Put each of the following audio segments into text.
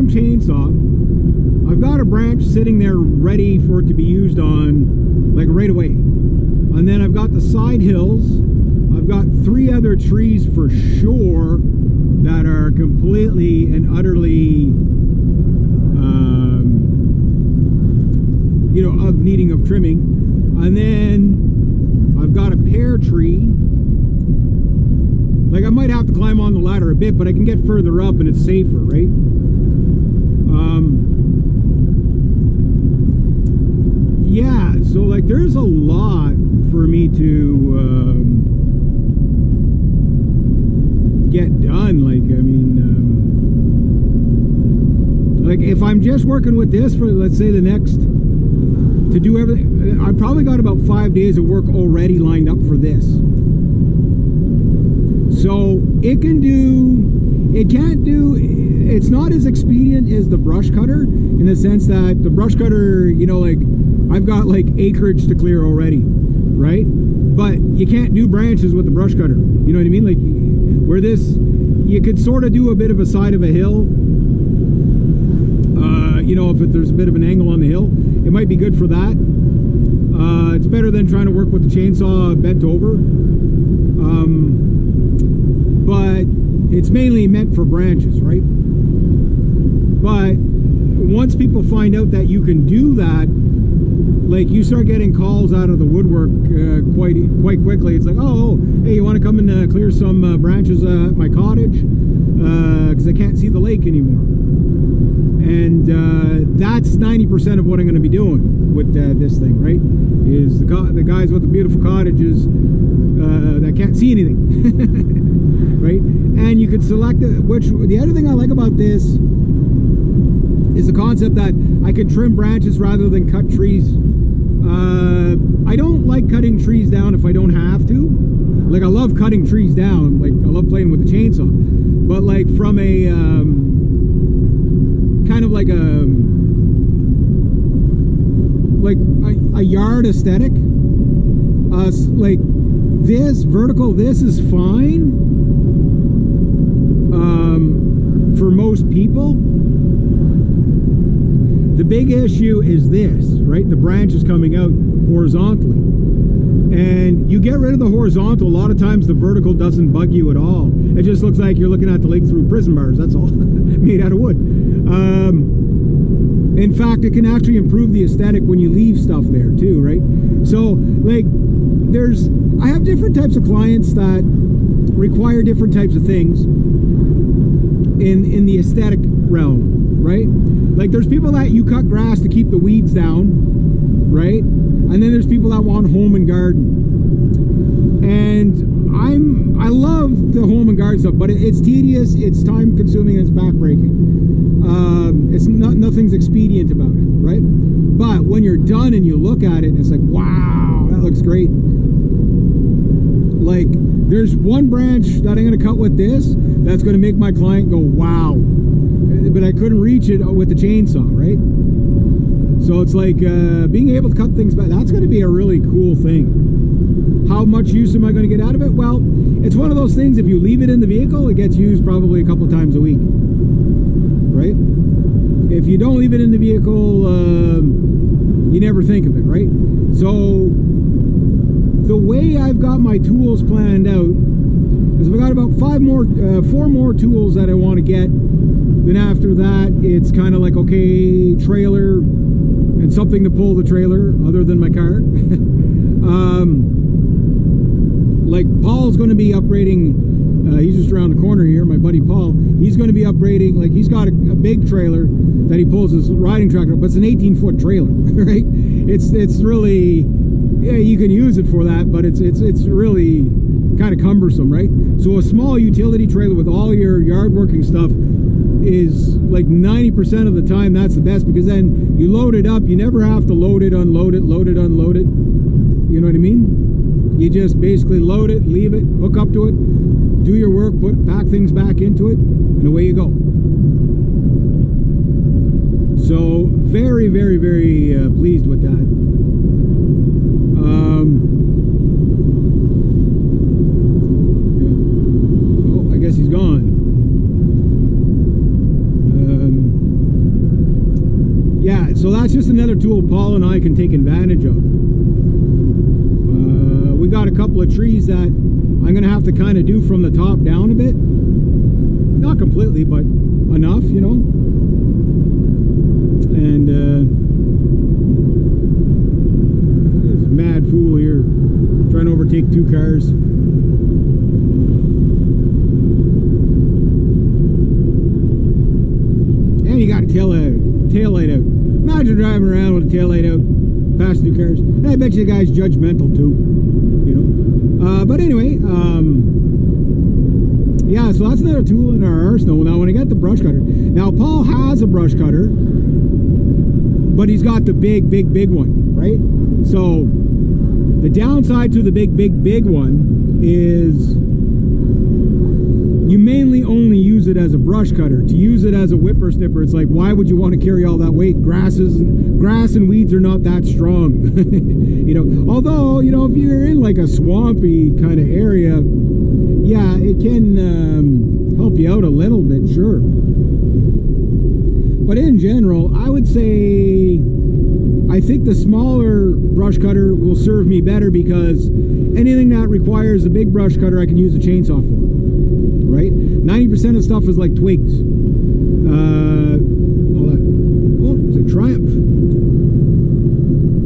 chainsaw. I've got a branch sitting there ready for it to be used on, like right away. And then I've got the side hills. I've got 3 other trees for sure that are completely and utterly, you know, of needing of trimming. And then I've got a pear tree. Like, I might have to climb on the ladder a bit, but I can get further up and it's safer, right? Yeah, so like there's a lot for me to get done. Like, I mean, like if I'm just working with this for, let's say, the next, to do everything, I've probably got about 5 days of work already lined up for this. So it can do, it can't do, it's not as expedient as the brush cutter, in the sense that the brush cutter, you know, like I've got like acreage to clear already, right? But you can't do branches with the brush cutter. You know what I mean? Like, where this, you could sort of do a bit of a side of a hill. You know, if there's a bit of an angle on the hill, it might be good for that. It's better than trying to work with the chainsaw bent over. But it's mainly meant for branches, right? But once people find out that you can do that, like, you start getting calls out of the woodwork quite quickly. It's like, oh, hey, you want to come and clear some branches at my cottage? Because I can't see the lake anymore. And that's 90% of what I'm going to be doing with this thing, right? Is the guys with the beautiful cottages that can't see anything, right? And you could select it. Which, the other thing I like about this is the concept that I can trim branches rather than cut trees. I don't like cutting trees down if I don't have to. Like, I love cutting trees down. Like, I love playing with the chainsaw. But like, from a kind of like a yard aesthetic, like this vertical, this is fine for most people. The big issue is this, right? The branch is coming out horizontally. And you get rid of the horizontal, a lot of times the vertical doesn't bug you at all. It just looks like you're looking at the lake through prison bars, that's all. Made out of wood. In fact, it can actually improve the aesthetic when you leave stuff there too, right? So, like, I have different types of clients that require different types of things in the aesthetic realm, right? Like, there's people that you cut grass to keep the weeds down, right? And then there's people that want home and garden. And I love the home and garden stuff, but it's tedious, it's time consuming, and it's backbreaking. Nothing's expedient about it, right? But when you're done and you look at it, it's like, wow, that looks great. Like, there's one branch that I'm going to cut with this that's going to make my client go, wow. But I couldn't reach it with the chainsaw, right? So it's like being able to cut things back, that's going to be a really cool thing. How much use am I going to get out of it? Well, it's one of those things, if you leave it in the vehicle, it gets used probably a couple of times a week, right? If you don't leave it in the vehicle, you never think of it, right? So the way I've got my tools planned out is I've got about 4 more tools that I want to get. Then after that, it's kind of like, okay, trailer and something to pull the trailer other than my car. Like, Paul's going to be upgrading, he's just around the corner here, my buddy Paul. He's going to be upgrading, like, he's got a big trailer that he pulls his riding tractor, but it's an 18-foot trailer, right? It's really, yeah, you can use it for that, but it's really kind of cumbersome, right? So a small utility trailer with all your yard working stuff is like 90% of the time that's the best, because then you load it up, you never have to load it, unload it, load it, unload it. You know what I mean? You just basically load it, leave it, hook up to it, do your work, pack things back into it, and away you go. So very, very, very pleased with that. Oh, I guess he's gone. that's just another tool Paul and I can take advantage of. We got a couple of trees that I'm going to have to kind of do from the top down a bit. Not completely, but enough, you know. And this mad fool here trying to overtake two cars. And you got a tail light out. Imagine driving around with a tail light out, past two cars. And I bet you the guy's judgmental too, you know. But anyway, yeah, so that's another tool in our arsenal. Now, when I got the brush cutter, now Paul has a brush cutter, but he's got the big one, right? So the downside to the big one is you mainly only use it as a brush cutter. To use it as a whipper snipper, it's like, why would you want to carry all that weight? Grass and weeds are not that strong. You know, although, you know, if you're in like a swampy kind of area, yeah, it can help you out a little bit, sure. But in general, I would say I think the smaller brush cutter will serve me better, because anything that requires a big brush cutter I can use a chainsaw for, right? 90% of stuff is like twigs. All that. Oh, it's a Triumph.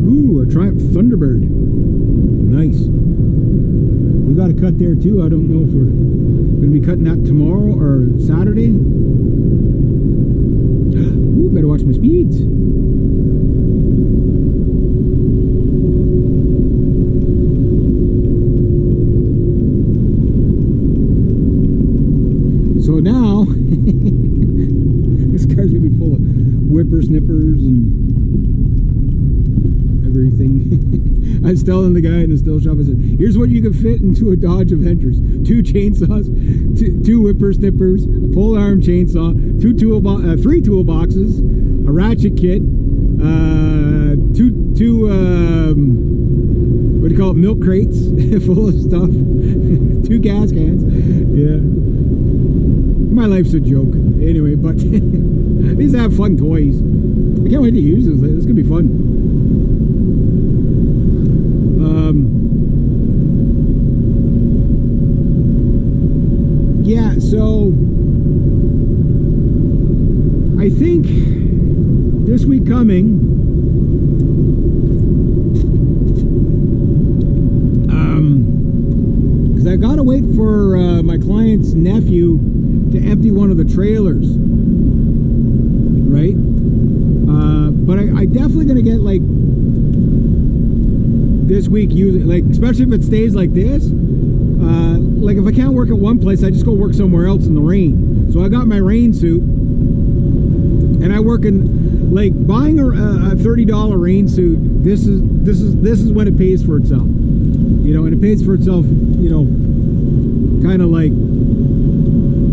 Ooh, a Triumph Thunderbird. Nice. We got a cut there too. I don't know if we're going to be cutting that tomorrow or Saturday. Ooh, better watch my speeds. So now, this car's going to be full of whippersnippers and everything. I was telling the guy in the still shop, I said, here's what you can fit into a Dodge Avengers: 2 chainsaws, 2 whippersnippers, a pole arm chainsaw, 3 toolboxes, a ratchet kit, 2 what do you call it, milk crates full of stuff, 2 gas cans. Yeah. My life's a joke. Anyway, but these have fun toys. I can't wait to use this. It's going to be fun. Yeah, so I think this week coming, because I gotta wait for my client's nephew to empty one of the trailers, right? But I definitely gonna get, like, this week, using, like, especially if it stays like this. Like, if I can't work at one place, I just go work somewhere else in the rain. So I got my rain suit, and I work in, like, buying a $30 rain suit. This is when it pays for itself, you know, and it pays for itself, you know, kind of like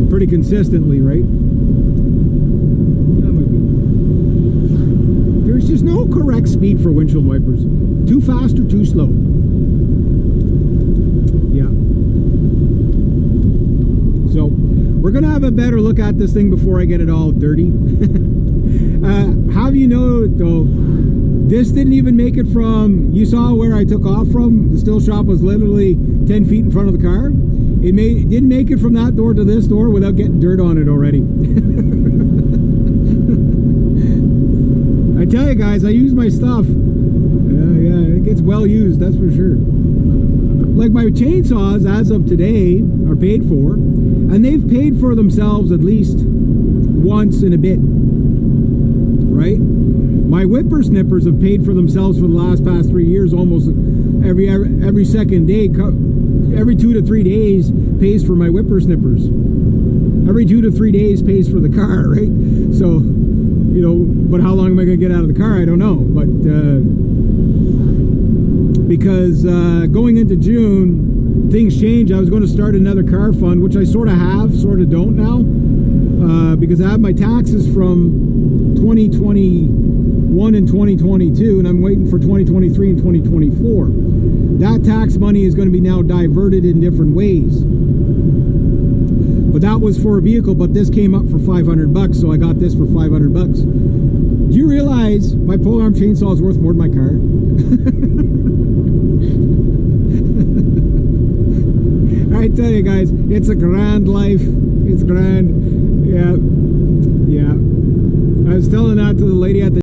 pretty consistently, right? There's just no correct speed for windshield wipers. Too fast or too slow. Yeah. So we're gonna have a better look at this thing before I get it all dirty. Have you noted though, this didn't even make it from, you saw where I took off from? The still shop was literally 10 feet in front of the car. It didn't make it from that door to this door without getting dirt on it already. I tell you guys, I use my stuff. Yeah, it gets well used, that's for sure. Like, my chainsaws, as of today, are paid for, and they've paid for themselves at least once in a bit, right? My whippersnippers have paid for themselves for the past 3 years, almost every second day. Every 2 to 3 days pays for my whippersnippers. Every 2 to 3 days pays for the car, right? So, you know, but how long am I going to get out of the car? I don't know. But because going into June, things change. I was going to start another car fund, which I sort of have, sort of don't now, because I have my taxes from 2021 and 2022, and I'm waiting for 2023 and 2024. That tax money is going to be now diverted in different ways. But but that was for a vehicle, but this came up for 500 bucks, so I got this for 500 bucks. Do you realize my pole arm chainsaw is worth more than my car? I tell you guys, it's a grand life. It's grand. Yeah. I was telling that to the lady at the